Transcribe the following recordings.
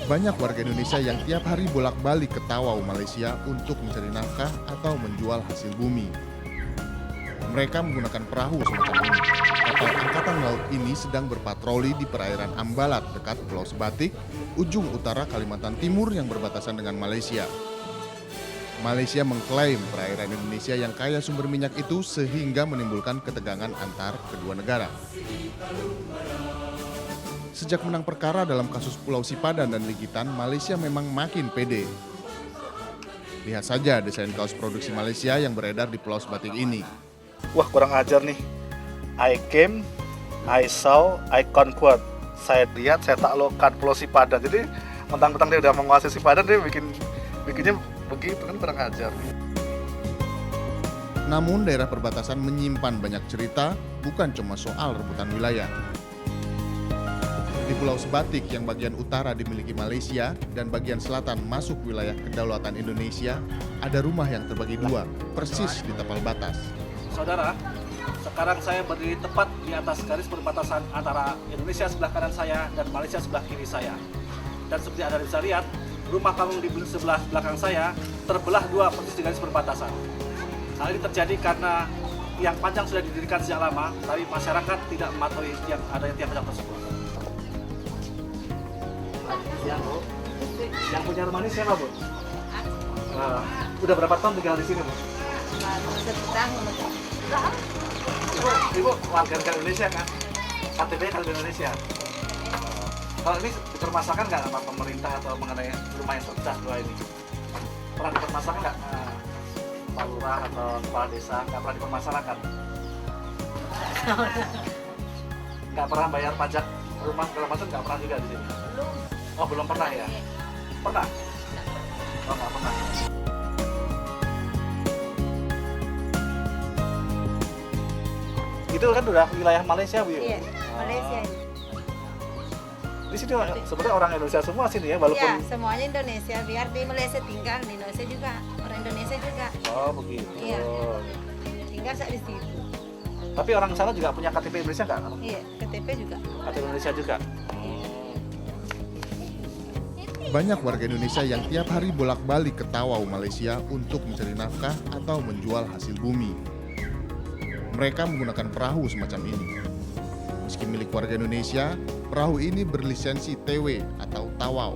Banyak warga Indonesia yang tiap hari bolak-balik ke Tawau, Malaysia untuk mencari nafkah atau menjual hasil bumi. Mereka menggunakan perahu semacam ini. Kapal angkatan laut ini sedang berpatroli di perairan Ambalat dekat Pulau Sebatik, ujung utara Kalimantan Timur yang berbatasan dengan Malaysia. Malaysia mengklaim perairan Indonesia yang kaya sumber minyak itu sehingga menimbulkan ketegangan antar kedua negara. Sejak menang perkara dalam kasus Pulau Sipadan dan Ligitan, Malaysia memang makin pede. Lihat saja desain kaos produksi Malaysia yang beredar di Pulau Sebatik ini. Wah, kurang ajar nih. I came, I saw, I conquered. Saya lihat, saya taklukkan Pulau Sipadan. Jadi mentang-mentang dia udah menguasai Sipadan, dia bikinnya begitu, kan kurang ajar. Namun daerah perbatasan menyimpan banyak cerita, bukan cuma soal rebutan wilayah. Di Pulau Sebatik yang bagian utara dimiliki Malaysia dan bagian selatan masuk wilayah kedaulatan Indonesia, ada rumah yang terbagi dua, persis di tapal batas. Saudara, sekarang saya berdiri tepat di atas garis perbatasan antara Indonesia sebelah kanan saya dan Malaysia sebelah kiri saya. Dan seperti Anda bisa lihat, rumah kampung di sebelah belakang saya terbelah dua persis di garis perbatasan. Hal ini terjadi karena tiang panjang sudah didirikan sejak lama, tapi masyarakat tidak mematuhi adanya tiang panjang tersebut. Yang punya rumah ini siapa, Bu? Udah berapa tahun tinggal di sini, Bu? Satu tahun. Ibu warga negara Indonesia kan? KTP kan Indonesia. Kalau ini dipermasalahkan nggak sama pemerintah atau mengenai rumah yang terpecah dua ini? Pernah dipermasalahkan nggak? Pak Lurah atau kepala desa nggak pernah dipermasalahkan? Nggak pernah bayar pajak rumah segala macam, nggak pernah juga di sini? Oh, belum pernah ya? Pernah? Oh, nggak pernah. Itu kan udah wilayah Malaysia, Bu? Iya, Malaysia. Di sini sebenarnya orang Indonesia semua sini ya, walaupun... Iya, semuanya Indonesia. Biar di Malaysia tinggal, di Indonesia juga. Orang Indonesia juga. Oh, begitu. Iya. Tinggal di situ. Tapi orang sana juga punya KTP Indonesia nggak? Iya, KTP juga. KTP Indonesia juga? Banyak warga Indonesia yang tiap hari bolak-balik ke Tawau, Malaysia untuk mencari nafkah atau menjual hasil bumi. Mereka menggunakan perahu semacam ini. Meski milik warga Indonesia, perahu ini berlisensi TW atau Tawau.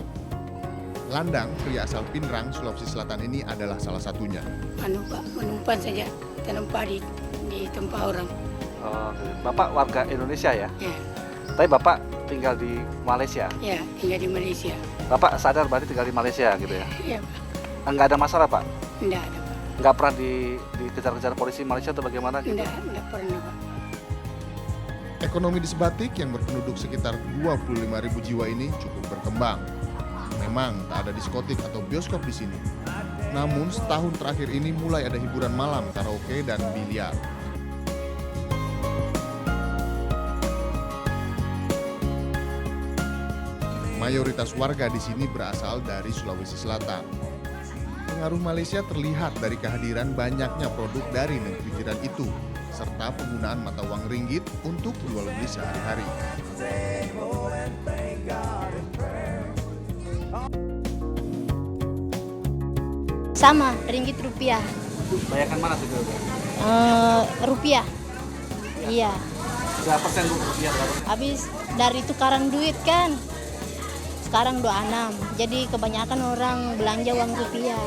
Landang, pria asal Pinrang, Sulawesi Selatan ini adalah salah satunya. Menumpang saja, tanam padi di tempat orang. Oh, Bapak warga Indonesia ya? Ya, Tapi Bapak tinggal di Malaysia? ya, tinggal di Malaysia. Bapak sadar berarti tinggal di Malaysia gitu ya? Ya, Enggak ada masalah, Pak? enggak ada, Pak. Nggak pernah dikejar-kejar polisi Malaysia atau bagaimana gitu? Enggak pernah, Pak. Ekonomi di Sebatik yang berpenduduk sekitar 25.000 jiwa ini cukup berkembang. Memang tak ada diskotik atau bioskop di sini. Namun setahun terakhir ini mulai ada hiburan malam, karaoke, dan biliar. Mayoritas warga di sini berasal dari Sulawesi Selatan. Pengaruh Malaysia terlihat dari kehadiran banyaknya produk dari negeri jiran itu, serta penggunaan mata uang ringgit untuk jual beli sehari-hari. Sama, ringgit rupiah. Bayangkan mana tuh? Rupiah. Iya. Berapa persen Bu rupiah berapa? Habis dari tukaran duit kan. Sekarang 26. Jadi kebanyakan orang belanja uang rupiah.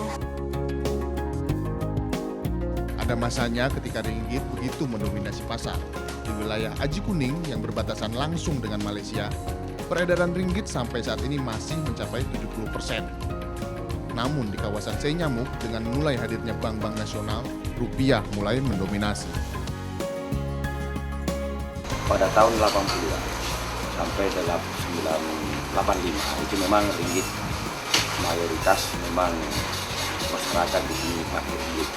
Ada masanya ketika ringgit begitu mendominasi pasar. Di wilayah Aji Kuning yang berbatasan langsung dengan Malaysia, peredaran ringgit sampai saat ini masih mencapai 70%. Namun di kawasan Senyamuk dengan mulai hadirnya bank-bank nasional, rupiah mulai mendominasi. Pada tahun 80-an sampai 1985 itu memang ringgit mayoritas memang masyarakat di sini pakai ringgit.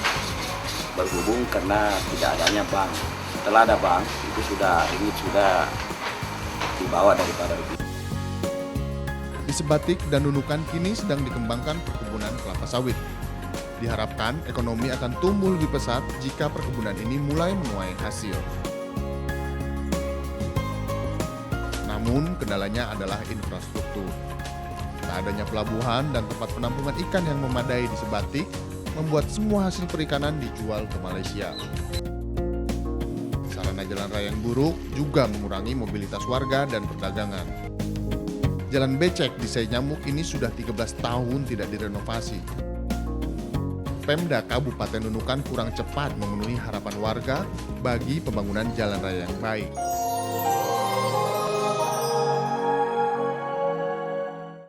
Berhubung karena tidak adanya bank. Setelah ada bank itu ringgit sudah dibawa daripada rupiah. Di Sebatik dan Nunukan kini sedang dikembangkan perkebunan kelapa sawit. Diharapkan ekonomi akan tumbuh lebih pesat jika perkebunan ini mulai menuai hasil. Namun kendalanya adalah infrastruktur. Tak adanya pelabuhan dan tempat penampungan ikan yang memadai di Sebatik membuat semua hasil perikanan dijual ke Malaysia. Sarana jalan raya yang buruk juga mengurangi mobilitas warga dan perdagangan. Jalan becek di Sai Nyamuk ini sudah 13 tahun tidak direnovasi. Pemda Kabupaten Nunukan kurang cepat memenuhi harapan warga bagi pembangunan jalan raya yang baik.